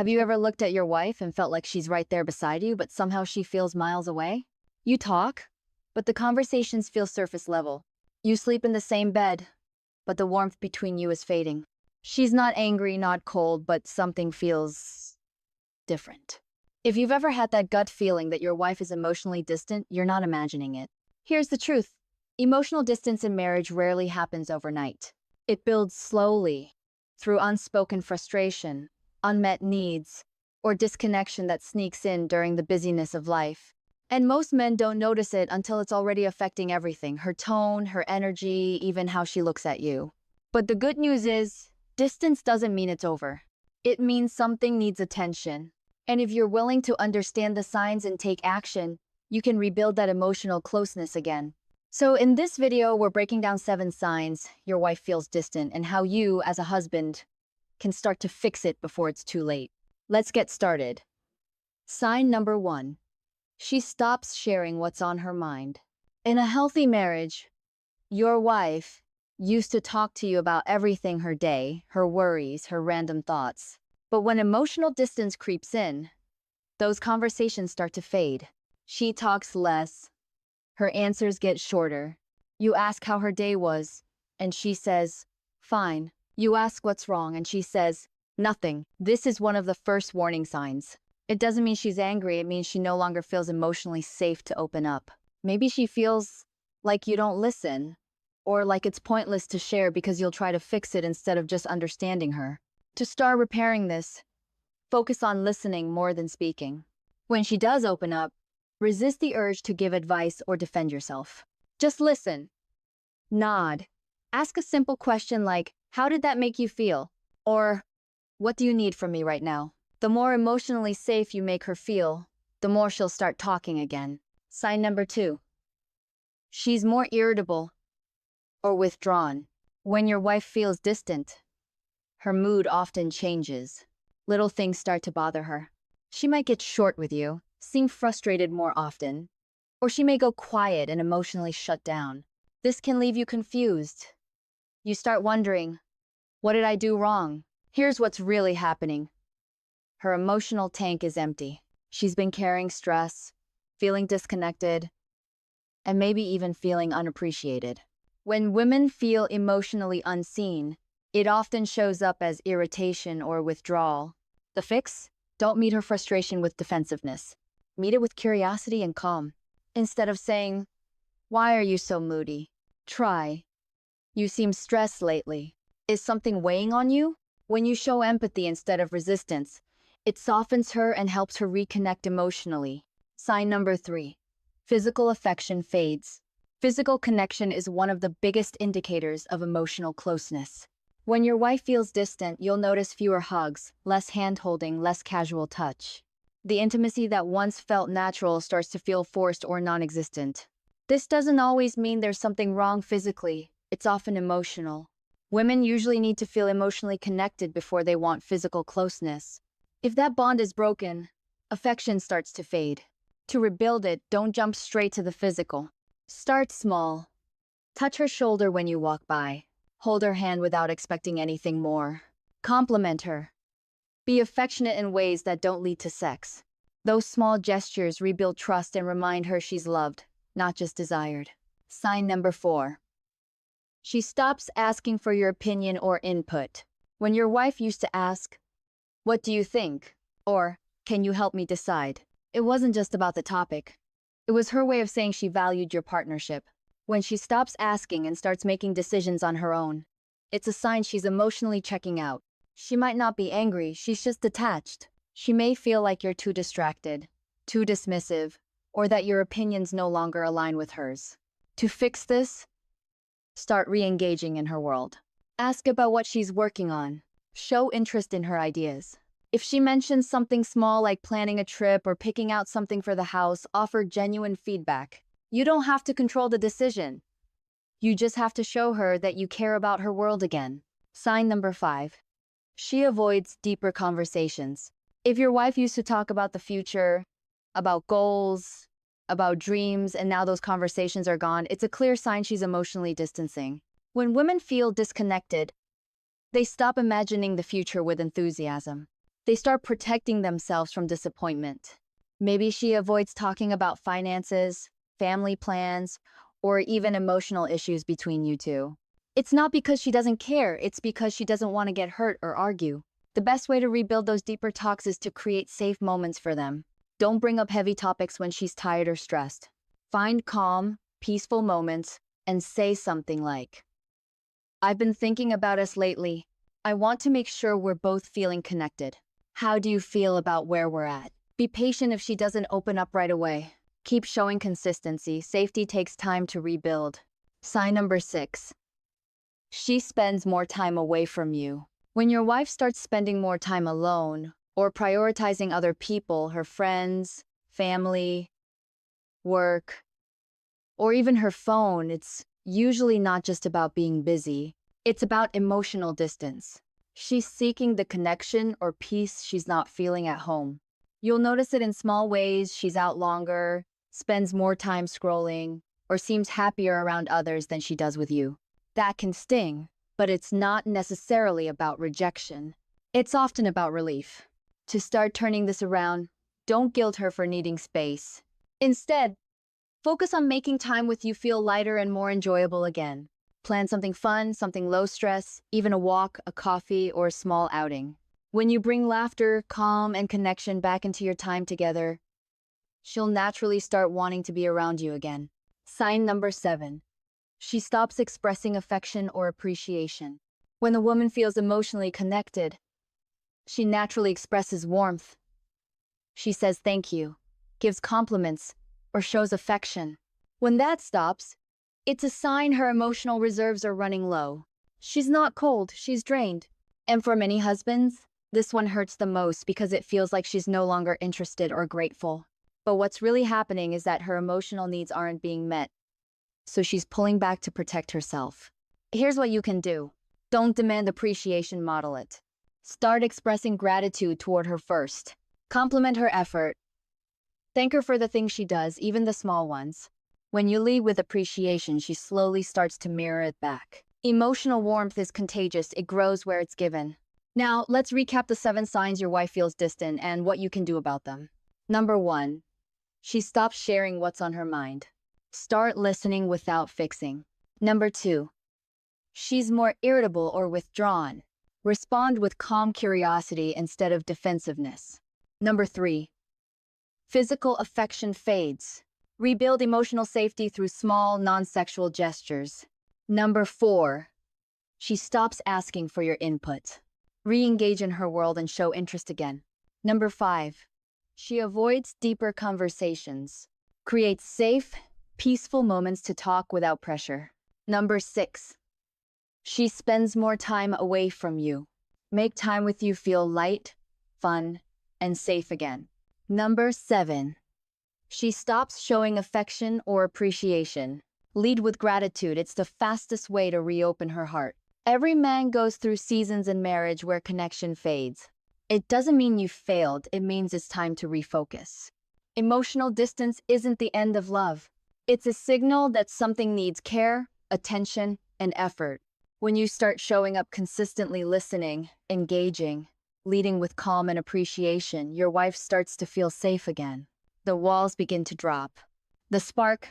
Have you ever looked at your wife and felt like she's right there beside you, but somehow she feels miles away? You talk, but the conversations feel surface level. You sleep in the same bed, but the warmth between you is fading. She's not angry, not cold, but something feels different. If you've ever had that gut feeling that your wife is emotionally distant, you're not imagining it. Here's the truth. Emotional distance in marriage rarely happens overnight. It builds slowly, through unspoken frustration, unmet needs, or disconnection that sneaks in during the busyness of life. And most men don't notice it until it's already affecting everything, her tone, her energy, even how she looks at you. But the good news is, distance doesn't mean it's over. It means something needs attention. And if you're willing to understand the signs and take action, you can rebuild that emotional closeness again. So in this video, we're breaking down 7 signs your wife feels distant and how you, as a husband, can start to fix it before it's too late. Let's get started. Sign number 1. She stops sharing what's on her mind. In a healthy marriage, your wife used to talk to you about everything her day, her worries, her random thoughts. But when emotional distance creeps in, those conversations start to fade. She talks less. Her answers get shorter. You ask how her day was, and she says, "Fine." You ask what's wrong, and she says, "Nothing." This is one of the first warning signs. It doesn't mean she's angry, it means she no longer feels emotionally safe to open up. Maybe she feels like you don't listen, or like it's pointless to share because you'll try to fix it instead of just understanding her. To start repairing this, focus on listening more than speaking. When she does open up, resist the urge to give advice or defend yourself. Just listen. Nod. Ask a simple question like, "How did that make you feel?" Or, "What do you need from me right now?" The more emotionally safe you make her feel, the more she'll start talking again. Sign number 2. She's more irritable or withdrawn. When your wife feels distant, her mood often changes. Little things start to bother her. She might get short with you, seem frustrated more often, or she may go quiet and emotionally shut down. This can leave you confused. You start wondering, what did I do wrong? Here's what's really happening. Her emotional tank is empty. She's been carrying stress, feeling disconnected, and maybe even feeling unappreciated. When women feel emotionally unseen, it often shows up as irritation or withdrawal. The fix? Don't meet her frustration with defensiveness. Meet it with curiosity and calm. Instead of saying, "Why are you so moody?" Try, "You seem stressed lately. Is something weighing on you?" When you show empathy instead of resistance, it softens her and helps her reconnect emotionally. Sign number 3. Physical affection fades. Physical connection is one of the biggest indicators of emotional closeness. When your wife feels distant, you'll notice fewer hugs, less hand-holding, less casual touch. The intimacy that once felt natural starts to feel forced or non-existent. This doesn't always mean there's something wrong physically. It's often emotional. Women usually need to feel emotionally connected before they want physical closeness. If that bond is broken, affection starts to fade. To rebuild it, don't jump straight to the physical. Start small. Touch her shoulder when you walk by. Hold her hand without expecting anything more. Compliment her. Be affectionate in ways that don't lead to sex. Those small gestures rebuild trust and remind her she's loved, not just desired. Sign number 4. She stops asking for your opinion or input. When your wife used to ask, "What do you think?" or "Can you help me decide?" it wasn't just about the topic. It was her way of saying she valued your partnership. When she stops asking and starts making decisions on her own, it's a sign she's emotionally checking out. She might not be angry, she's just detached. She may feel like you're too distracted, too dismissive, or that your opinions no longer align with hers. To fix this, start re-engaging in her world. Ask about what she's working on. Show interest in her ideas. If she mentions something small like planning a trip or picking out something for the house, offer genuine feedback. You don't have to control the decision. You just have to show her that you care about her world again. Sign number 5. She avoids deeper conversations. If your wife used to talk about the future, about goals, about dreams, and now those conversations are gone, it's a clear sign she's emotionally distancing. When women feel disconnected, they stop imagining the future with enthusiasm. They start protecting themselves from disappointment. Maybe she avoids talking about finances, family plans, or even emotional issues between you two. It's not because she doesn't care, it's because she doesn't want to get hurt or argue. The best way to rebuild those deeper talks is to create safe moments for them. Don't bring up heavy topics when she's tired or stressed. Find calm, peaceful moments and say something like, "I've been thinking about us lately. I want to make sure we're both feeling connected. How do you feel about where we're at?" Be patient if she doesn't open up right away. Keep showing consistency. Safety takes time to rebuild. Sign number 6. She spends more time away from you. When your wife starts spending more time alone or prioritizing other people, her friends, family, work, or even her phone, it's usually not just about being busy. It's about emotional distance. She's seeking the connection or peace she's not feeling at home. You'll notice it in small ways. She's out longer, spends more time scrolling, or seems happier around others than she does with you. That can sting, but it's not necessarily about rejection. It's often about relief. To start turning this around, don't guilt her for needing space. Instead, focus on making time with you feel lighter and more enjoyable again. Plan something fun, something low stress, even a walk, a coffee, or a small outing. When you bring laughter, calm, and connection back into your time together, she'll naturally start wanting to be around you again. Sign number 7. She stops expressing affection or appreciation. When a woman feels emotionally connected, she naturally expresses warmth. She says thank you, gives compliments, or shows affection. When that stops, it's a sign her emotional reserves are running low. She's not cold, she's drained. And for many husbands, this one hurts the most because it feels like she's no longer interested or grateful. But what's really happening is that her emotional needs aren't being met, so she's pulling back to protect herself. Here's what you can do. Don't demand appreciation, model it. Start expressing gratitude toward her first. Compliment her effort. Thank her for the things she does, even the small ones. When you lead with appreciation, she slowly starts to mirror it back. Emotional warmth is contagious. It grows where it's given. Now, let's recap the 7 signs your wife feels distant and what you can do about them. Number 1, she stops sharing what's on her mind. Start listening without fixing. Number 2, she's more irritable or withdrawn. Respond with calm curiosity instead of defensiveness. Number 3, physical affection fades. Rebuild emotional safety through small, non-sexual gestures. Number 4, she stops asking for your input. Re-engage in her world and show interest again. Number 5, she avoids deeper conversations. Create safe, peaceful moments to talk without pressure. Number 6, she spends more time away from you. Make time with you feel light, fun, and safe again. Number 7, she stops showing affection or appreciation. Lead with gratitude. It's the fastest way to reopen her heart. Every man goes through seasons in marriage where connection fades. It doesn't mean you failed, it means it's time to refocus. Emotional distance isn't the end of love. It's a signal that something needs care, attention, and effort. When you start showing up consistently, listening, engaging, leading with calm and appreciation, your wife starts to feel safe again. The walls begin to drop. The spark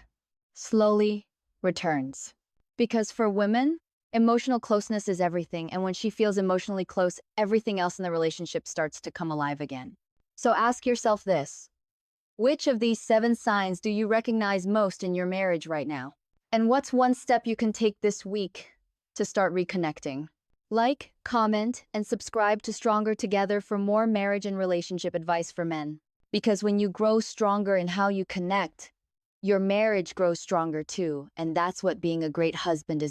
slowly returns. Because for women, emotional closeness is everything, and when she feels emotionally close, everything else in the relationship starts to come alive again. So ask yourself this: which of these 7 signs do you recognize most in your marriage right now? And what's one step you can take this week to start reconnecting? Like, comment, and subscribe to Stronger Together for more marriage and relationship advice for men. Because when you grow stronger in how you connect, your marriage grows stronger too, and that's what being a great husband is